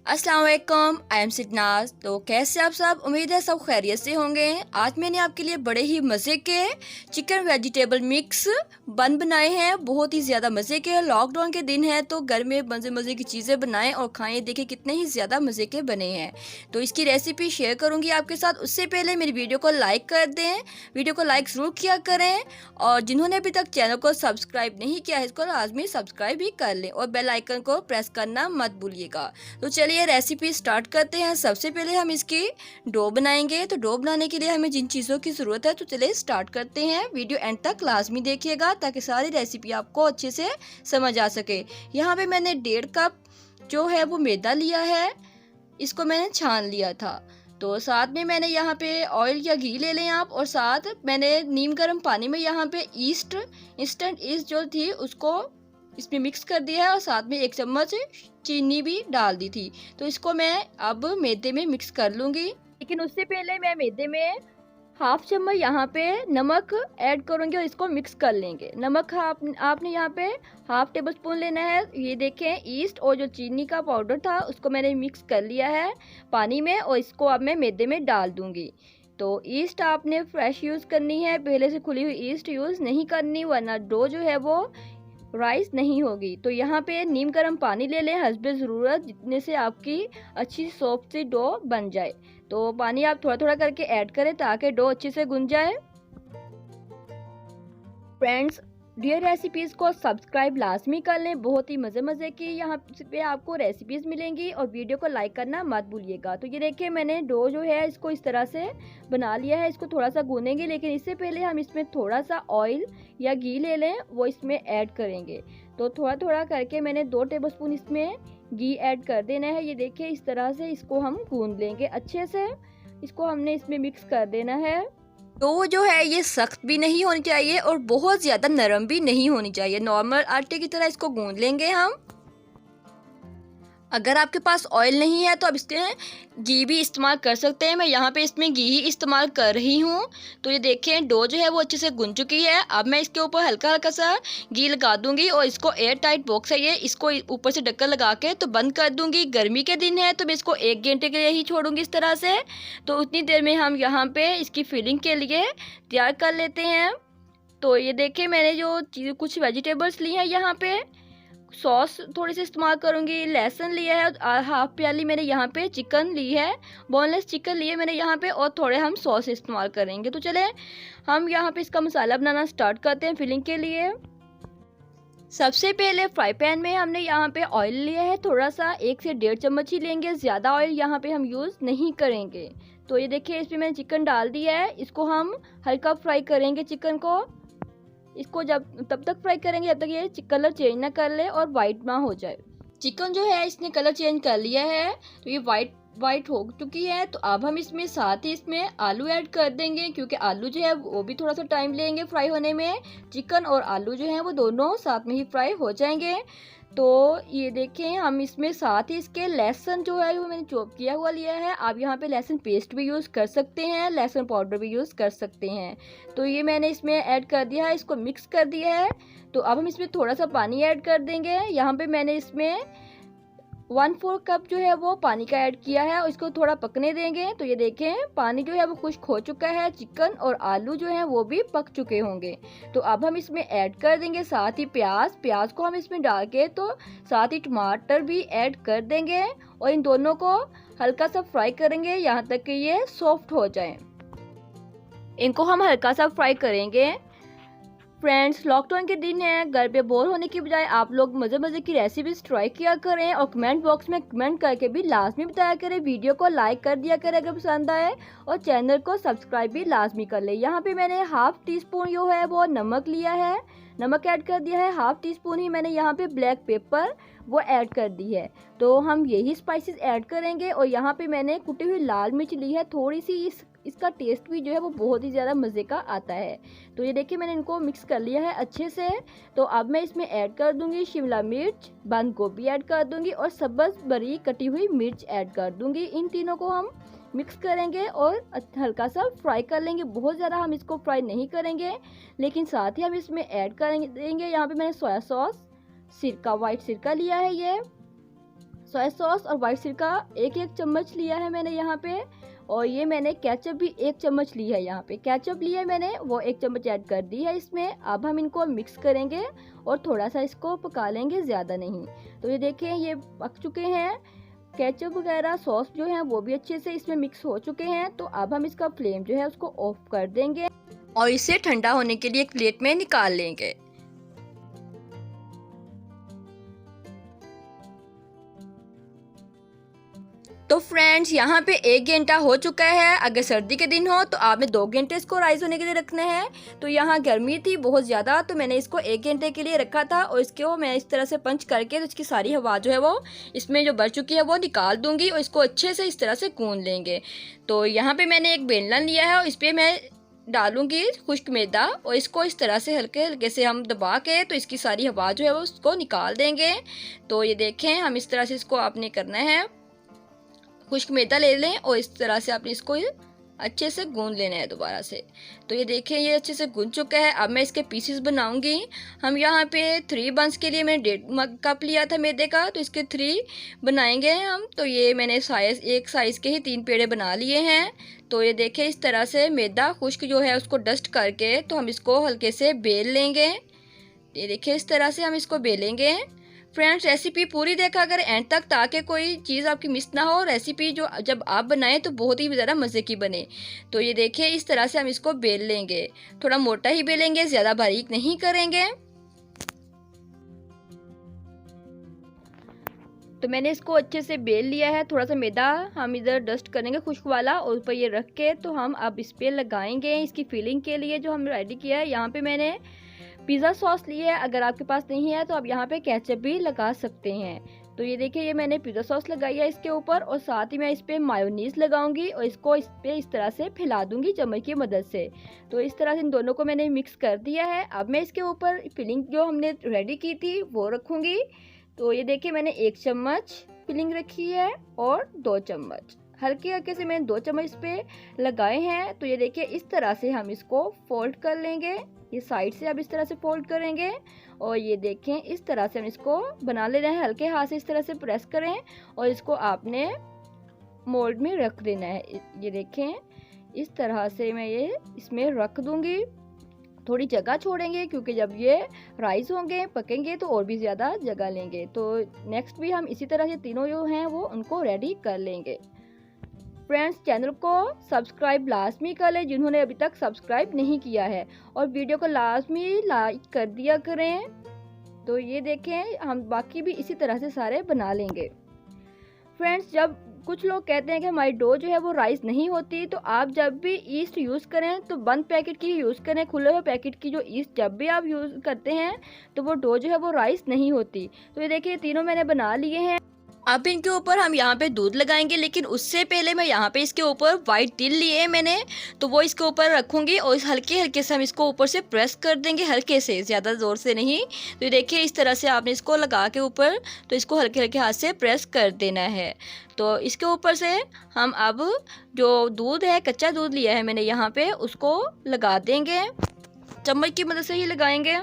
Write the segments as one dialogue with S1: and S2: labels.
S1: अस्सलाम वालेकुम, I am Sidnaaz. तो कैसे आप सब? उम्मीद है सब खैरियत से होंगे। आज मैंने आपके लिए बड़े ही मज़े के चिकन वेजिटेबल मिक्स बन बनाए हैं। बहुत ही ज़्यादा मज़े के। लॉकडाउन के दिन है तो घर में मज़े मज़े की चीज़ें बनाएं और खाएं। देखिए कितने ही ज़्यादा मज़े के बने हैं। तो इसकी रेसिपी शेयर करूँगी आपके साथ। उससे पहले मेरी वीडियो को लाइक कर दें, वीडियो को लाइक ज़रूर किया करें। और जिन्होंने अभी तक चैनल को सब्सक्राइब नहीं किया है इसको लाजमी सब्सक्राइब भी कर लें और बेल आइकन को प्रेस करना मत भूलिएगा। तो चलिए रेसिपी स्टार्ट करते हैं। सबसे पहले हम इसकी डो बनाएंगे। तो डो बनाने के लिए हमें जिन चीज़ों की ज़रूरत है तो चलिए स्टार्ट करते हैं। वीडियो एंड तक लाजमी देखिएगा ताकि सारी रेसिपी आपको अच्छे से समझ आ सके। यहाँ पे मैंने 1.5 कप जो है वो मैदा लिया है, इसको मैंने छान लिया था। तो साथ में मैंने यहाँ पे ऑयल या घी ले लें आप, और साथ मैंने नीम गर्म पानी में यहाँ पे इंस्टेंट ईस्ट जो थी उसको इसमें मिक्स कर दिया है और साथ में 1 चम्मच चीनी भी डाल दी थी। तो इसको मैं अब मैदे में मिक्स कर लूँगी। लेकिन उससे पहले मैं मैदे में 1/2 चम्मच यहाँ पे नमक ऐड करूँगी और इसको मिक्स कर लेंगे। नमक आपने यहाँ पे 1/2 टेबल स्पून लेना है। ये देखें ईस्ट और जो चीनी का पाउडर था उसको मैंने मिक्स कर लिया है पानी में, और इसको अब मैं मैदे में डाल दूँगी। तो ईस्ट आपने फ्रेश यूज़ करनी है, पहले से खुली हुई ईस्ट यूज़ नहीं करनी, वरना डो जो है वो राइस नहीं होगी। तो यहाँ पे नीम गर्म पानी ले लें हस्बे ज़रूरत, जितने से आपकी अच्छी सॉफ्ट सी डो बन जाए। तो पानी आप थोड़ा थोड़ा करके ऐड करें ताकि डो अच्छे से गुन जाए। फ्रेंड्स, डियर रेसिपीज़ को सब्सक्राइब लाजमी कर लें। बहुत ही मज़े की यहाँ पे आपको रेसिपीज़ मिलेंगी, और वीडियो को लाइक करना मत भूलिएगा। तो ये देखिए मैंने डो जो है इसको इस तरह से बना लिया है। इसको थोड़ा सा गूनेंगे, लेकिन इससे पहले हम इसमें थोड़ा सा ऑयल या घी ले लें, वो इसमें ऐड करेंगे। तो थोड़ा थोड़ा करके मैंने 2 टेबलस्पून इसमें घी ऐड कर देना है। ये देखिए इस तरह से इसको हम गूंद लेंगे अच्छे से। इसको हमने इसमें मिक्स कर देना है। तो जो है ये सख्त भी नहीं होनी चाहिए और बहुत ज़्यादा नरम भी नहीं होनी चाहिए। नॉर्मल आटे की तरह इसको गूंद लेंगे हम। अगर आपके पास ऑयल नहीं है तो आप इसमें घी भी इस्तेमाल कर सकते हैं। मैं यहाँ पे इसमें घी ही इस्तेमाल कर रही हूँ। तो ये देखें डो जो है वो अच्छे से गुन चुकी है। अब मैं इसके ऊपर हल्का हल्का सा घी लगा दूंगी और इसको एयर टाइट बॉक्स है ये, इसको ऊपर से ढक्कन लगा के तो बंद कर दूंगी। गर्मी के दिन है तो मैं इसको 1 घंटे के लिए ही छोड़ूंगी इस तरह से। तो उतनी देर में हम यहाँ पे इसकी फिलिंग के लिए तैयार कर लेते हैं। तो ये देखें मैंने जो कुछ वेजिटेबल्स ली हैं, यहाँ पे सॉस थोड़ी सी इस्तेमाल करूँगी। लहसुन लिया है, 1/2 प्याली मैंने यहाँ पे चिकन ली है, बोनलेस चिकन लिए मैंने यहाँ पे, और थोड़े हम सॉस इस्तेमाल करेंगे। तो चले हम यहाँ पे इसका मसाला बनाना स्टार्ट करते हैं फिलिंग के लिए। सबसे पहले फ्राई पैन में हमने यहाँ पे ऑयल लिया है, थोड़ा सा 1 से 1.5 चम्मच ही लेंगे, ज़्यादा ऑयल यहाँ पे हम यूज़ नहीं करेंगे। तो ये देखिए इसमें मैंने चिकन डाल दिया है। इसको हम हल्का फ्राई करेंगे चिकन को। इसको तब तक फ्राई करेंगे जब तक ये कलर चेंज ना कर ले और वाइट ना हो जाए। चिकन जो है इसने कलर चेंज कर लिया है, तो ये वाइट हो चुकी है। तो अब हम इसमें साथ ही इसमें आलू ऐड कर देंगे, क्योंकि आलू जो है वो भी थोड़ा सा टाइम लेंगे फ्राई होने में। चिकन और आलू जो है वो दोनों साथ में ही फ्राई हो जाएंगे। तो ये देखें हम इसमें साथ ही इसके लहसुन जो है वो मैंने चॉप किया हुआ लिया है। आप यहाँ पे लहसुन पेस्ट भी यूज़ कर सकते हैं, लहसुन पाउडर भी यूज़ कर सकते हैं। तो ये मैंने इसमें ऐड कर दिया है, इसको मिक्स कर दिया है। तो अब हम इसमें थोड़ा सा पानी ऐड कर देंगे। यहाँ पे मैंने इसमें 1/4 कप जो है वो पानी का ऐड किया है, और इसको थोड़ा पकने देंगे। तो ये देखें पानी जो है वो खुश्क हो चुका है, चिकन और आलू जो है वो भी पक चुके होंगे। तो अब हम इसमें ऐड कर देंगे साथ ही प्याज को हम इसमें डाल के, तो साथ ही टमाटर भी ऐड कर देंगे, और इन दोनों को हल्का सा फ्राई करेंगे यहाँ तक कि ये सॉफ्ट हो जाए। इनको हम हल्का सा फ्राई करेंगे। फ्रेंड्स, लॉकडाउन के दिन है, घर पे बोर होने की बजाय आप लोग मज़े की रेसिपीज ट्राई किया करें, और कमेंट बॉक्स में कमेंट करके भी लाजमी बताया करें। वीडियो को लाइक कर दिया करें अगर पसंद आए, और चैनल को सब्सक्राइब भी लाजमी कर ले। यहाँ पे मैंने 1/2 टीस्पून जो है वो नमक लिया है, नमक ऐड कर दिया है। 1/2 टीस्पून ही मैंने यहाँ पे ब्लैक पेपर वो ऐड कर दी है। तो हम यही स्पाइसेस ऐड करेंगे। और यहाँ पे मैंने कुटी हुई लाल मिर्च ली है थोड़ी सी, इसका टेस्ट भी जो है वो बहुत ही ज़्यादा मज़े का आता है। तो ये देखिए मैंने इनको मिक्स कर लिया है अच्छे से। तो अब मैं इसमें ऐड कर दूंगी शिमला मिर्च, बंद गोभी ऐड कर दूंगी, और सब्ज़ बारीक कटी हुई मिर्च ऐड कर दूंगी। इन तीनों को हम मिक्स करेंगे और हल्का सा फ्राई कर लेंगे। बहुत ज़्यादा हम इसको फ्राई नहीं करेंगे, लेकिन साथ ही हम इसमें ऐड करेंगे यहाँ पे मैंने सोया सॉस, सिरका, वाइट सिरका लिया है ये, सोया सॉस और वाइट सिरका एक एक चम्मच लिया है मैंने यहाँ पे। और ये मैंने केचप भी एक चम्मच ली है, यहाँ पे केचप लिया है मैंने, वो एक चम्मच ऐड कर दी है इसमें। अब हम इनको मिक्स करेंगे और थोड़ा सा इसको पका लेंगे, ज़्यादा नहीं। तो ये देखें ये पक चुके हैं, केचप वगैरह सॉस जो है वो भी अच्छे से इसमें मिक्स हो चुके हैं। तो अब हम इसका फ्लेम जो है उसको ऑफ कर देंगे और इसे ठंडा होने के लिए एक प्लेट में निकाल लेंगे। तो फ्रेंड्स यहाँ पे 1 घंटा हो चुका है। अगर सर्दी के दिन हो तो आपने 2 घंटे इसको राइस होने के लिए रखना है। तो यहाँ गर्मी थी बहुत ज़्यादा, तो मैंने इसको 1 घंटे के लिए रखा था। और इसको मैं इस तरह से पंच करके तो इसकी सारी हवा जो है वो इसमें जो बढ़ चुकी है वो निकाल दूंगी और इसको अच्छे से इस तरह से गूंद लेंगे। तो यहाँ पर मैंने एक बेलन लिया है और इस पर मैं डालूंगी खुश्क मैदा और इसको इस तरह से हल्के हल्के से हम दबा के तो इसकी सारी हवा जो है वो उसको निकाल देंगे। तो ये देखें हम इस तरह से इसको आपने करना है, खुश्क मैदा ले लें और इस तरह से आपने इसको अच्छे से गूंद लेना है दोबारा से। तो ये देखें ये अच्छे से गूंद चुका है। अब मैं इसके पीसेस बनाऊंगी। हम यहाँ पे 3 बंस के लिए मैंने 1.5 कप लिया था मैदे का, तो इसके 3 बनाएंगे हम। तो ये मैंने एक साइज़ के ही 3 पेड़े बना लिए हैं। तो ये देखें इस तरह से मैदा खुश्क जो है उसको डस्ट करके तो हम इसको हल्के से बेल लेंगे। ये देखिए इस तरह से हम इसको बेलेंगे। फ्रेंड्स रेसिपी पूरी देखा अगर एंड तक, ताकि कोई चीज़ आपकी मिस ना हो। रेसिपी जो जब आप बनाएं तो बहुत ही ज़्यादा मज़े की बने। तो ये देखिए इस तरह से हम इसको बेल लेंगे, थोड़ा मोटा ही बेलेंगे, ज़्यादा बारीक नहीं करेंगे। तो मैंने इसको अच्छे से बेल लिया है। थोड़ा सा मैदा हम इधर डस्ट करेंगे खुश्क वाला और ऊपर ये रख के तो हम अब इस पर लगाएंगे। इसकी फिलिंग के लिए जो हम रेडी किया है, यहाँ पे मैंने पिज़्ज़ा सॉस ली है। अगर आपके पास नहीं है तो आप यहाँ पे केचप भी लगा सकते हैं। तो ये देखिए ये मैंने पिज़्ज़ा सॉस लगाई है इसके ऊपर और साथ ही मैं इस पर मायोनीज़ लगाऊंगी और इसको इस पर इस तरह से फैला दूंगी चम्मच की मदद से। तो इस तरह से इन दोनों को मैंने मिक्स कर दिया है। अब मैं इसके ऊपर फिलिंग जो हमने रेडी की थी वो रखूँगी। तो ये देखिए मैंने 1 चम्मच फिलिंग रखी है और 2 चम्मच हल्के हल्के से मैंने 2 चम्मच इस पे लगाए हैं। तो ये देखिए इस तरह से हम इसको फोल्ड कर लेंगे। ये साइड से अब इस तरह से फोल्ड करेंगे और ये देखें इस तरह से हम इसको बना ले रहे हैं। हल्के हाथ से इस तरह से प्रेस करें और इसको आपने मोल्ड में रख देना है। ये देखें इस तरह से मैं ये इसमें रख दूंगी। थोड़ी जगह छोड़ेंगे क्योंकि जब ये राइस होंगे पकेंगे तो और भी ज़्यादा जगह लेंगे। तो नेक्स्ट भी हम इसी तरह से तीनों जो हैं वो उनको रेडी कर लेंगे। फ्रेंड्स चैनल को सब्सक्राइब लाजमी कर लें जिन्होंने अभी तक सब्सक्राइब नहीं किया है और वीडियो को लाजमी लाइक कर दिया करें। तो ये देखें हम बाकी भी इसी तरह से सारे बना लेंगे। फ्रेंड्स जब कुछ लोग कहते हैं कि हमारी डो जो है वो राइस नहीं होती, तो आप जब भी ईस्ट यूज़ करें तो बंद पैकेट की यूज़ करें। खुले हुए पैकेट की जो ईस्ट जब भी आप यूज़ करते हैं तो वो डो जो है वो राइस नहीं होती। तो ये देखिए तीनों मैंने बना लिए हैं। अब इनके ऊपर हम यहाँ पे दूध लगाएंगे, लेकिन उससे पहले मैं यहाँ पे इसके ऊपर वाइट तिल लिए मैंने, तो वो इसके ऊपर रखूँगी और इस हल्के हल्के से हम इसको ऊपर से प्रेस कर देंगे, हल्के से, ज़्यादा ज़ोर से नहीं। तो ये देखिए इस तरह से आपने इसको लगा के ऊपर तो इसको हल्के हल्के हाथ से प्रेस कर देना है। तो इसके ऊपर से हम अब जो दूध है, कच्चा दूध लिया है मैंने यहाँ पे, उसको लगा देंगे, चम्मच की मदद से ही लगाएंगे।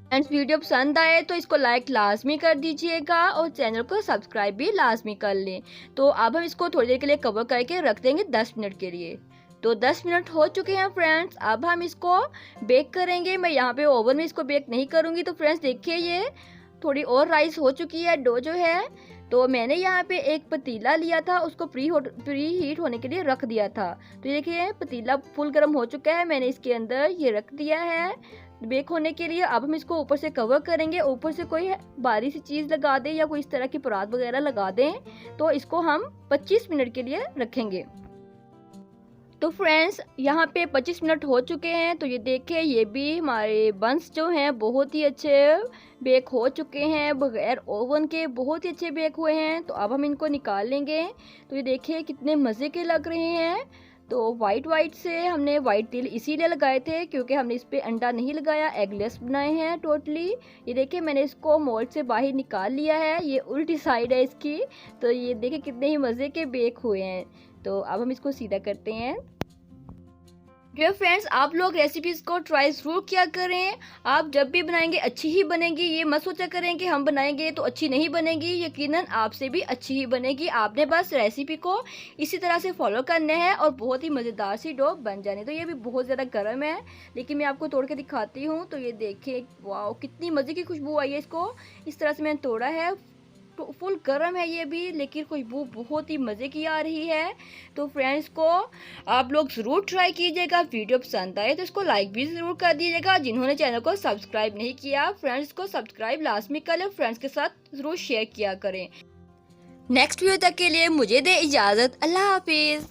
S1: फ्रेंड्स वीडियो पसंद आए तो इसको लाइक लाजमी कर दीजिएगा और चैनल को सब्सक्राइब भी लाजमी कर लें। तो अब हम इसको थोड़ी देर के लिए कवर करके रख देंगे 10 मिनट के लिए। तो 10 मिनट हो चुके हैं फ्रेंड्स। अब हम इसको बेक करेंगे। मैं यहाँ पे ओवन में इसको बेक नहीं करूँगी। तो फ्रेंड्स देखिए ये थोड़ी और राइस हो चुकी है डो जो है। तो मैंने यहाँ पे एक पतीला लिया था, उसको प्री हीट होने के लिए रख दिया था। तो ये देखिए पतीला फुल गर्म हो चुका है, मैंने इसके अंदर ये रख दिया है बेक होने के लिए। अब हम इसको ऊपर से कवर करेंगे, ऊपर से कोई बारीक सी चीज़ लगा दें या कोई इस तरह की परात वगैरह लगा दें। तो इसको हम 25 मिनट के लिए रखेंगे। तो फ्रेंड्स यहाँ पे 25 मिनट हो चुके हैं। तो ये देखें ये भी हमारे बंस जो हैं बहुत ही अच्छे बेक हो चुके हैं, बगैर ओवन के बहुत ही अच्छे बेक हुए हैं। तो अब हम इनको निकाल लेंगे। तो ये देखिए कितने मज़े के लग रहे हैं। तो वाइट से हमने वाइट तिल इसीलिए लगाए थे क्योंकि हमने इस पर अंडा नहीं लगाया, एगलेस बनाए हैं टोटली। ये देखिए मैंने इसको मोल्ड से बाहर निकाल लिया है, ये उल्टी साइड है इसकी। तो ये देखिए कितने ही मज़े के बेक हुए हैं। तो अब हम इसको सीधा करते हैं। डियर फ्रेंड्स, आप लोग रेसिपीज़ को ट्राई ज़रूर किया करें। आप जब भी बनाएंगे अच्छी ही बनेगी। ये मत सोचा करें कि हम बनाएंगे तो अच्छी नहीं बनेगी, यकीनन आपसे भी अच्छी ही बनेगी। आपने बस रेसिपी को इसी तरह से फॉलो करना है और बहुत ही मज़ेदार सी डो बन जानी। तो ये भी बहुत ज़्यादा गर्म है, लेकिन मैं आपको तोड़ के दिखाती हूँ। तो ये देखिए, वाह कितनी मज़े की खुशबू आई है। इसको इस तरह से मैंने तोड़ा है। तो फुल गर्म है ये भी, लेकिन खुशबू बहुत ही मज़े की आ रही है। तो फ्रेंड्स को आप लोग ज़रूर ट्राई कीजिएगा। वीडियो पसंद आए तो इसको लाइक भी ज़रूर कर दीजिएगा। जिन्होंने चैनल को सब्सक्राइब नहीं किया, फ्रेंड्स को सब्सक्राइब लाजमी कर लें, फ्रेंड्स के साथ ज़रूर शेयर किया करें। नेक्स्ट वीडियो तक के लिए मुझे दे इजाज़त। अल्लाह हाफिज़।